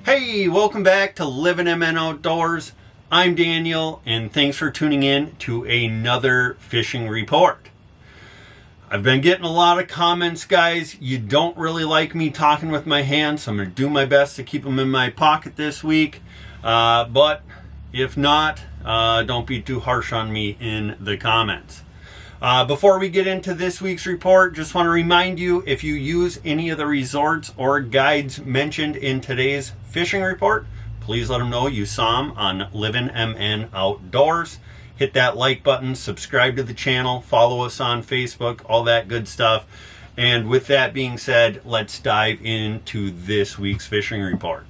Hey, welcome back to Livin MN Outdoors. I'm Daniel, and thanks for tuning in to another fishing report. I've been getting a lot of comments, guys. You don't really like me talking with my hands, so I'm going to do my best to keep them in my pocket this week. But if not, don't be too harsh on me in the comments. Before we get into this week's report, just want to remind you, if you use any of the resorts or guides mentioned in today's fishing report, please let them know you saw them on Livin MN Outdoors. Hit that like button, subscribe to the channel, follow us on Facebook, all that good stuff. And with that being said, let's dive into this week's fishing report.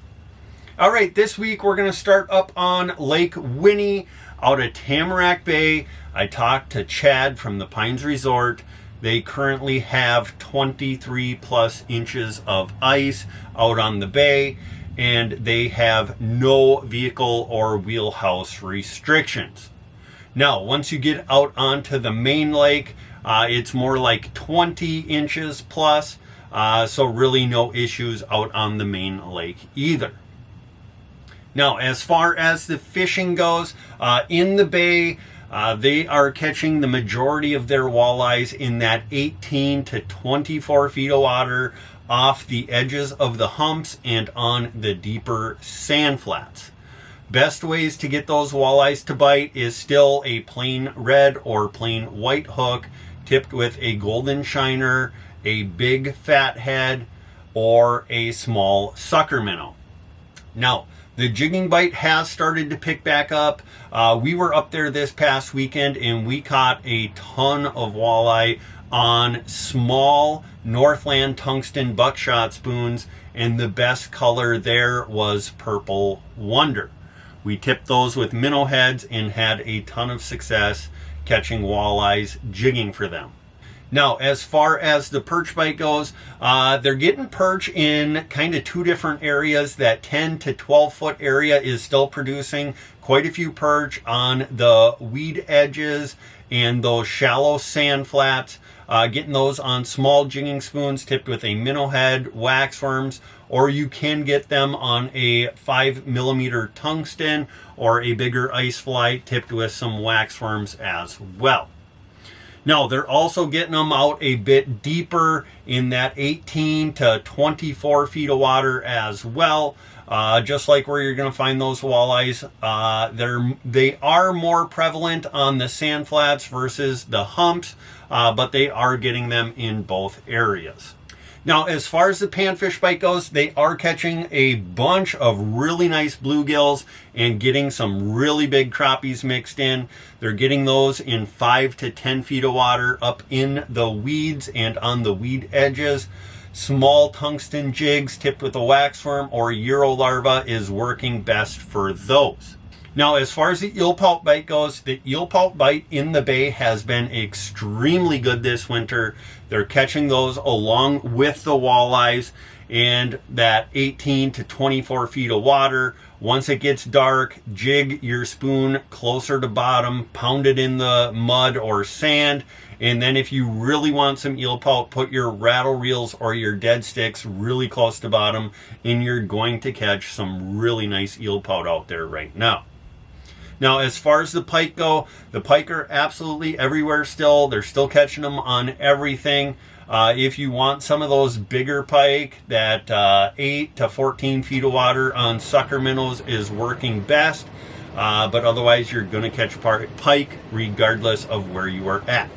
All right, this week we're going to start up on Lake Winnie out at Tamarack Bay. I talked to Chad from the Pines Resort. They currently have 23 plus inches of ice out on the bay, and they have no vehicle or wheelhouse restrictions. Now, once you get out onto the main lake, it's more like 20 inches plus, so really no issues out on the main lake either. Now, as far as the fishing goes, in the bay, they are catching the majority of their walleyes in that 18 to 24 feet of water off the edges of the humps and on the deeper sand flats. Best ways to get those walleyes to bite is still a plain red or plain white hook tipped with a golden shiner, a big fat head, or a small sucker minnow. Now, the jigging bite has started to pick back up. We were up there this past weekend and we caught a ton of walleye on small Northland tungsten buckshot spoons, and the best color there was Purple Wonder. We tipped those with minnow heads and had a ton of success catching walleyes jigging for them. Now, as far as the perch bite goes, they're getting perch in kind of two different areas. That 10 to 12 foot area is still producing quite a few perch on the weed edges and those shallow sand flats. Getting those on small jigging spoons tipped with a minnow head, waxworms, or you can get them on a 5mm tungsten or a bigger ice fly tipped with some waxworms as well. Now, they're also getting them out a bit deeper in that 18 to 24 feet of water as well. Just like where you're going to find those walleyes, they are more prevalent on the sand flats versus the humps, but they are getting them in both areas. Now, as far as the panfish bite goes, they are catching a bunch of really nice bluegills and getting some really big crappies mixed in. They're getting those in 5 to 10 feet of water up in the weeds and on the weed edges. Small tungsten jigs tipped with a waxworm or Euro larva is working best for those. Now, as far as the eel pout bite goes, the eel pout bite in the bay has been extremely good this winter. They're catching those along with the walleyes and that 18 to 24 feet of water. Once it gets dark, jig your spoon closer to bottom, pound it in the mud or sand, and then if you really want some eel pout, put your rattle reels or your dead sticks really close to bottom, and you're going to catch some really nice eel pout out there right now. Now, as far as the pike go, the pike are absolutely everywhere still. They're still catching them on everything. If you want some of those bigger pike, that 8 to 14 feet of water on sucker minnows is working best. But otherwise, you're going to catch pike regardless of where you are at.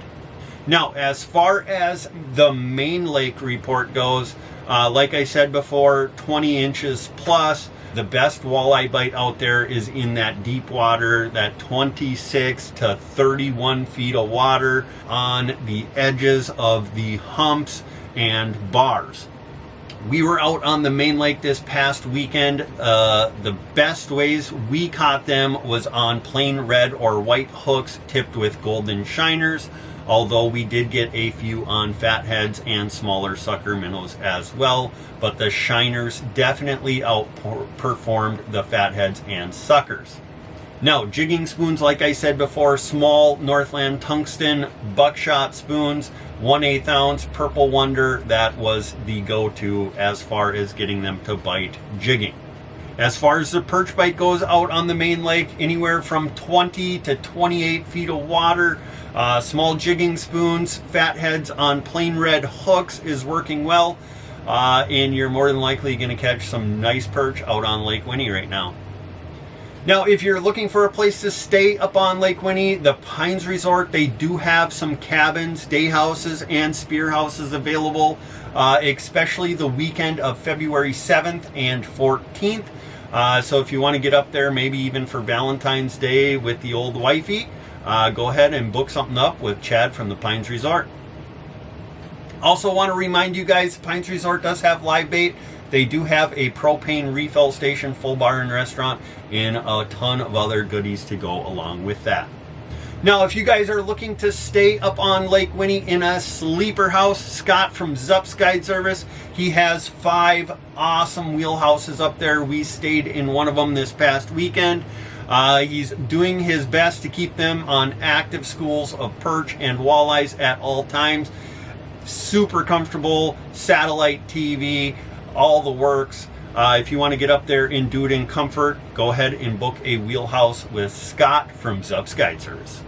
Now, as far as the main lake report goes, like I said before, 20 inches plus. The best walleye bite out there is in that deep water, that 26 to 31 feet of water on the edges of the humps and bars. We were out on the main lake this past weekend. The best ways we caught them was on plain red or white hooks tipped with golden shiners, although we did get a few on fatheads and smaller sucker minnows as well, but the shiners definitely outperformed the fatheads and suckers. Now, jigging spoons, like I said before, small Northland tungsten buckshot spoons, 1/8 ounce Purple Wonder, that was the go-to as far as getting them to bite jigging. As far as the perch bite goes out on the main lake, anywhere from 20 to 28 feet of water. Small jigging spoons, fat heads on plain red hooks is working well. And you're more than likely going to catch some nice perch out on Lake Winnie right now. Now, if you're looking for a place to stay up on Lake Winnie, the Pines Resort, they do have some cabins, day houses, and spear houses available, especially the weekend of February 7th and 14th. So if you want to get up there, maybe even for Valentine's Day with the old wifey, go ahead and book something up with Chad from the Pines Resort. Also want to remind you guys, Pines Resort does have live bait. They do have a propane refill station, full bar and restaurant, and a ton of other goodies to go along with that. Now, if you guys are looking to stay up on Lake Winnie in a sleeper house, Scott from zupsguideservice, he has 5 awesome wheelhouses up there. We stayed in one of them this past weekend. He's doing his best to keep them on active schools of perch and walleyes at all times. Super comfortable, satellite TV, all the works. If you want to get up there and do it in comfort, go ahead and book a wheelhouse with Scott from zupsguideservice.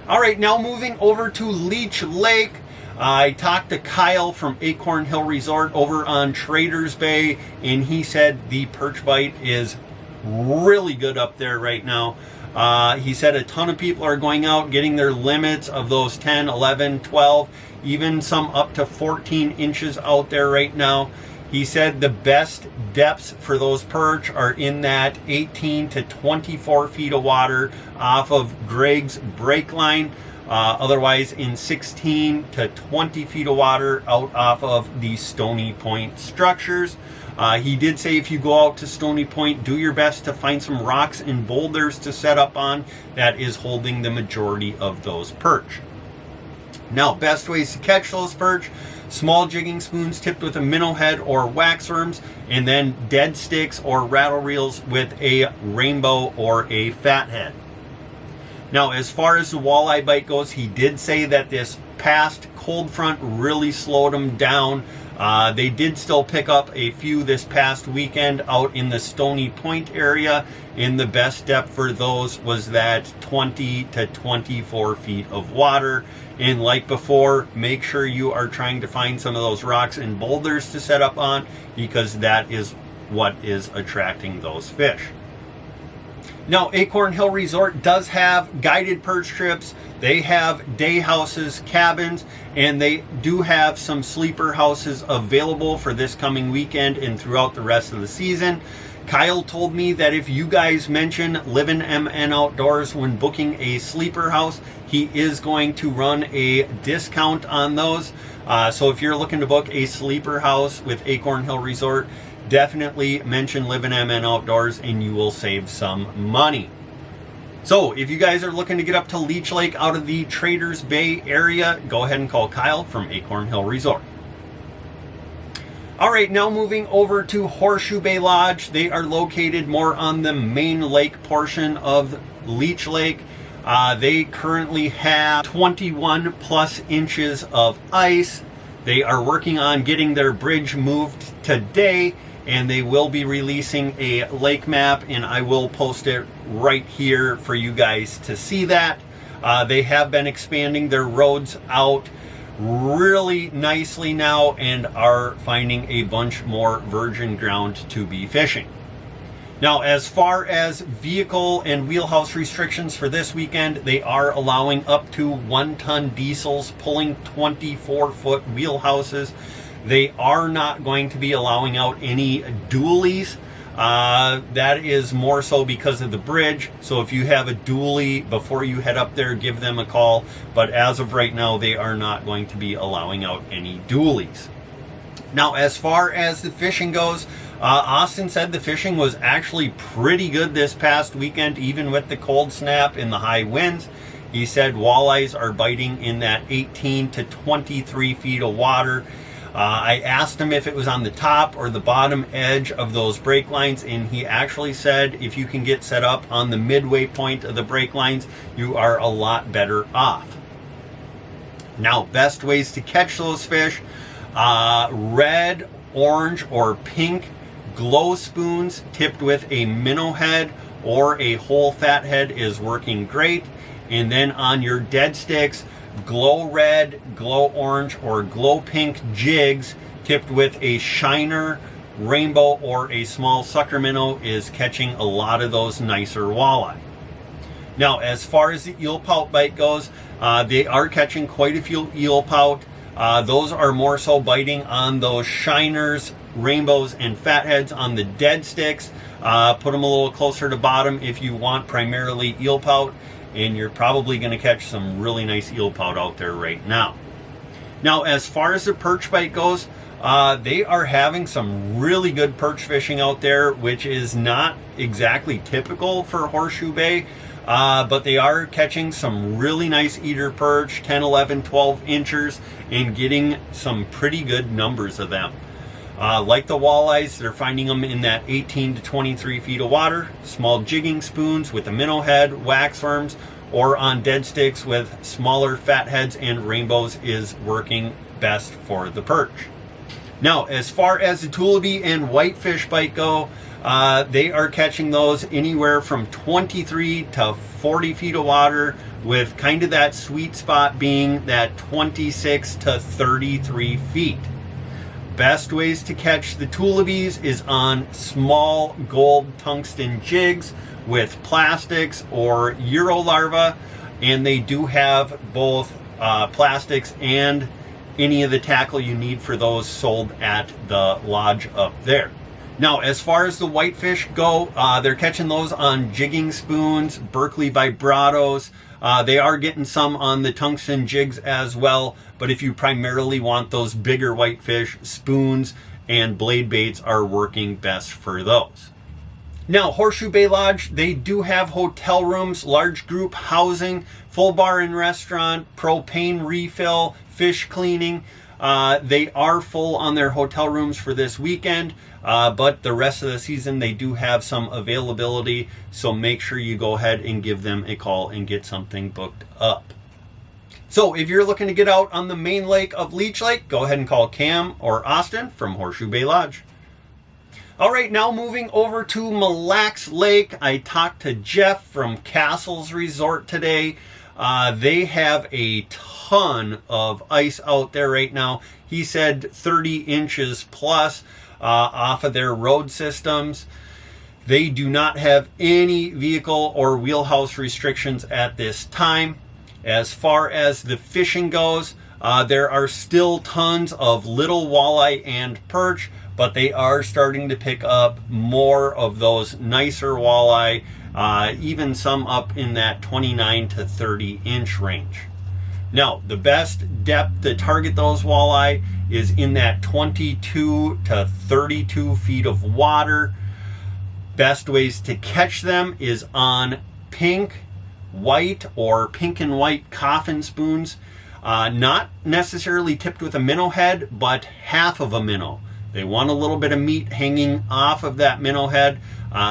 All right, now moving over to Leech Lake. I talked to Kyle from Acorn Hill Resort over on Traders Bay, and he said the perch bite is really good up there right now. He said a ton of people are going out, getting their limits of those 10, 11, 12, even some up to 14 inches out there right now. He said the best depths for those perch are in that 18 to 24 feet of water off of Greg's break line. Otherwise in 16 to 20 feet of water out off of the Stony Point structures. He did say if you go out to Stony Point, do your best to find some rocks and boulders to set up on. That is holding the majority of those perch. Now, best ways to catch those perch: small jigging spoons tipped with a minnow head or wax worms, and then dead sticks or rattle reels with a rainbow or a fat head. Now, as far as the walleye bite goes, he did say that this past cold front really slowed them down. They did still pick up a few this past weekend out in the Stony Point area, and the best depth for those was that 20 to 24 feet of water. And like before, make sure you are trying to find some of those rocks and boulders to set up on, because that is what is attracting those fish. Now, Acorn Hill Resort does have guided perch trips. They have day houses, cabins, and they do have some sleeper houses available for this coming weekend and throughout the rest of the season. Kyle told me that if you guys mention Livin MN Outdoors when booking a sleeper house, he is going to run a discount on those. So if you're looking to book a sleeper house with Acorn Hill Resort, definitely mention Livin MN Outdoors and you will save some money. So if you guys are looking to get up to Leech Lake out of the Traders Bay area, go ahead and call Kyle from Acorn Hill Resort. All right, now moving over to Horseshoe Bay Lodge. They are located more on the main lake portion of Leech Lake. They currently have 21 plus inches of ice. They are working on getting their bridge moved today, and they will be releasing a lake map, and I will post it right here for you guys to see that. They have been expanding their roads out really nicely now and are finding a bunch more virgin ground to be fishing. Now, as far as vehicle and wheelhouse restrictions for this weekend, they are allowing up to 1-ton diesels pulling 24-foot wheelhouses. They are not going to be allowing out any dualies. That is more so because of the bridge. So if you have a dually, before you head up there, give them a call. But as of right now, they are not going to be allowing out any dualies. Now, as far as the fishing goes, Austin said the fishing was actually pretty good this past weekend, even with the cold snap and the high winds. He said walleyes are biting in that 18 to 23 feet of water. I asked him if it was on the top or the bottom edge of those break lines, and he actually said if you can get set up on the midway point of the break lines, you are a lot better off. Now, best ways to catch those fish: red, orange, or pink Glow spoons tipped with a minnow head or a whole fat head is working great. And then on your dead sticks, glow red, glow orange, or glow pink jigs tipped with a shiner, rainbow, or a small sucker minnow is catching a lot of those nicer walleye. Now, as far as the eel pout bite goes, they are catching quite a few eel pout. Those are more so biting on those shiners, rainbows, and fatheads on the dead sticks. Put them a little closer to bottom if you want primarily eel pout, and you're probably going to catch some really nice eel pout out there right now. Now, as far as the perch bite goes, they are having some really good perch fishing out there, which is not exactly typical for Horseshoe Bay. But they are catching some really nice eater perch, 10, 11, 12 inchers, and getting some pretty good numbers of them. Like the walleyes, they're finding them in that 18 to 23 feet of water, small jigging spoons with a minnow head, waxworms, or on dead sticks with smaller fat heads and rainbows is working best for the perch. Now, as far as the tulipy and whitefish bite go, they are catching those anywhere from 23 to 40 feet of water, with kind of that sweet spot being that 26 to 33 feet. Best ways to catch the tulipies is on small gold tungsten jigs with plastics or Euro larva, and they do have both plastics and any of the tackle you need for those sold at the lodge up there. Now, as far as the whitefish go, they're catching those on jigging spoons, Berkeley vibratos. They are getting some on the tungsten jigs as well, but if you primarily want those bigger whitefish, spoons and blade baits are working best for those. Now, Horseshoe Bay Lodge, they do have hotel rooms, large group housing, full bar and restaurant, propane refill, fish cleaning. They are full on their hotel rooms for this weekend, but the rest of the season they do have some availability, so make sure you go ahead and give them a call and get something booked up. So if you're looking to get out on the main lake of Leech Lake, go ahead and call Cam or Austin from Horseshoe Bay Lodge. All right, now moving over to Mille Lacs Lake, I talked to Jeff from Castles Resort today. They have a ton of ice out there right now. He said 30 inches plus off of their road systems. They do not have any vehicle or wheelhouse restrictions at this time. As far as the fishing goes, there are still tons of little walleye and perch, but they are starting to pick up more of those nicer walleye, even some up in that 29 to 30 inch range. Now, the best depth to target those walleye is in that 22 to 32 feet of water. Best ways to catch them is on pink, white, or pink and white coffin spoons. Not necessarily tipped with a minnow head, but half of a minnow. They want a little bit of meat hanging off of that minnow head.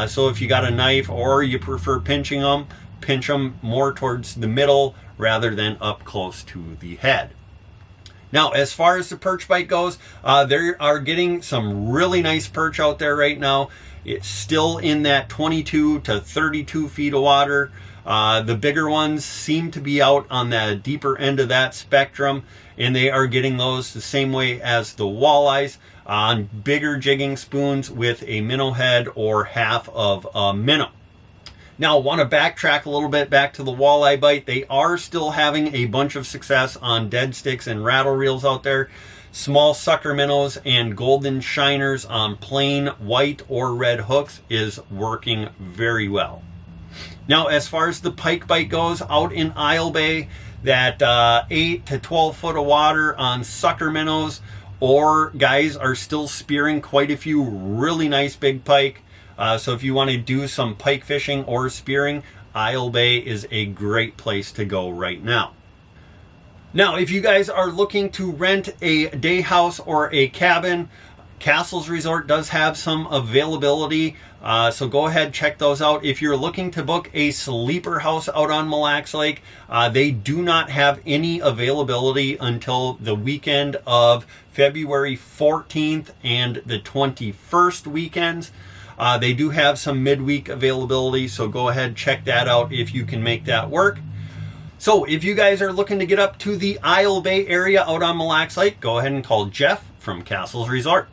So if you got a knife or you prefer pinching them, pinch them more towards the middle rather than up close to the head. Now, as far as the perch bite goes, they are getting some really nice perch out there right now. It's still in that 22 to 32 feet of water. The bigger ones seem to be out on the deeper end of that spectrum, and they are getting those the same way as the walleyes, on bigger jigging spoons with a minnow head or half of a minnow. Now, I want to backtrack a little bit back to the walleye bite. They are still having a bunch of success on dead sticks and rattle reels out there. Small sucker minnows and golden shiners on plain white or red hooks is working very well. Now, as far as the pike bite goes, out in Isle Bay, that 8 to 12 foot of water on sucker minnows, or guys are still spearing quite a few really nice big pike. So if you want to do some pike fishing or spearing, Isle Bay is a great place to go right now. Now, if you guys are looking to rent a day house or a cabin, Castles Resort does have some availability, so go ahead, check those out. If you're looking to book a sleeper house out on Mille Lacs Lake, they do not have any availability until the weekend of February 14th and the 21st weekends. They do have some midweek availability, so go ahead, check that out if you can make that work. So if you guys are looking to get up to the Isle Bay area out on Mille Lacs Lake, go ahead and call Jeff from Castles Resort.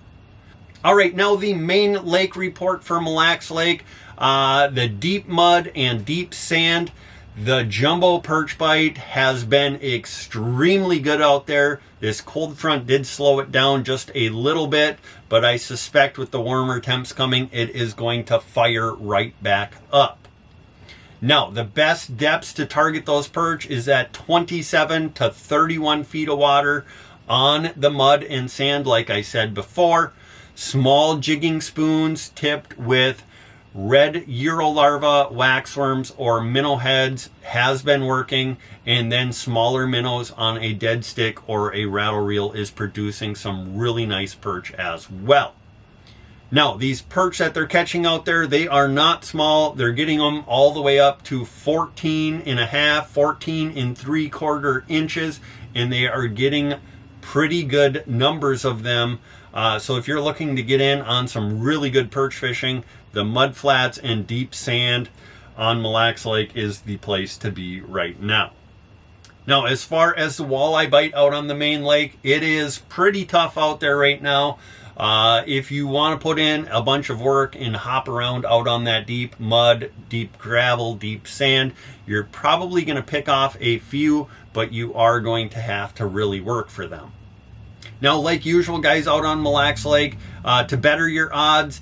All right, now the main lake report for Mille Lacs Lake. The deep mud and deep sand, the jumbo perch bite has been extremely good out there. This cold front did slow it down just a little bit, but I suspect with the warmer temps coming, it is going to fire right back up. Now, the best depths to target those perch is at 27 to 31 feet of water on the mud and sand, like I said before. Small jigging spoons tipped with red Eurolarva waxworms or minnow heads has been working, and then smaller minnows on a dead stick or a rattle reel is producing some really nice perch as well. Now, these perch that they're catching out there, they are not small. They're getting them all the way up to 14 and a half, 14 and 3/4 inches, and they are getting pretty good numbers of them. So if you're looking to get in on some really good perch fishing, the mud flats and deep sand on Mille Lacs Lake is the place to be right now. Now, as far as the walleye bite out on the main lake, it is pretty tough out there right now. If you want to put in a bunch of work and hop around out on that deep mud, deep gravel, deep sand, you're probably going to pick off a few, but you are going to have to really work for them. Now, like usual, guys, out on Mille Lacs Lake, to better your odds,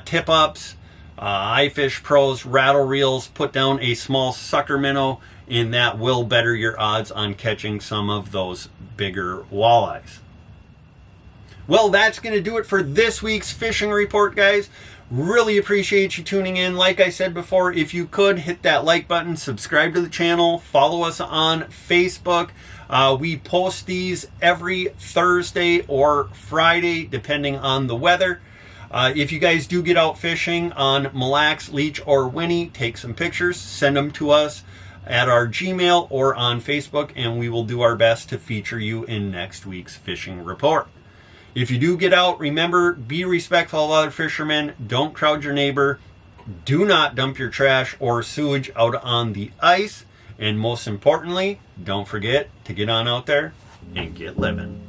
tip-ups, iFish Pros, rattle reels, put down a small sucker minnow, and that will better your odds on catching some of those bigger walleyes. Well, that's going to do it for this week's fishing report, guys. Really appreciate you tuning in. Like I said before, if you could, hit that like button, subscribe to the channel, follow us on Facebook. We post these every Thursday or Friday, depending on the weather. If you guys do get out fishing on Mille Lacs, Leech, or Winnie, take some pictures, send them to us at our Gmail or on Facebook, and we will do our best to feature you in next week's fishing report. If you do get out, remember, be respectful of other fishermen. Don't crowd your neighbor. Do not dump your trash or sewage out on the ice. And most importantly, don't forget to get on out there and get living.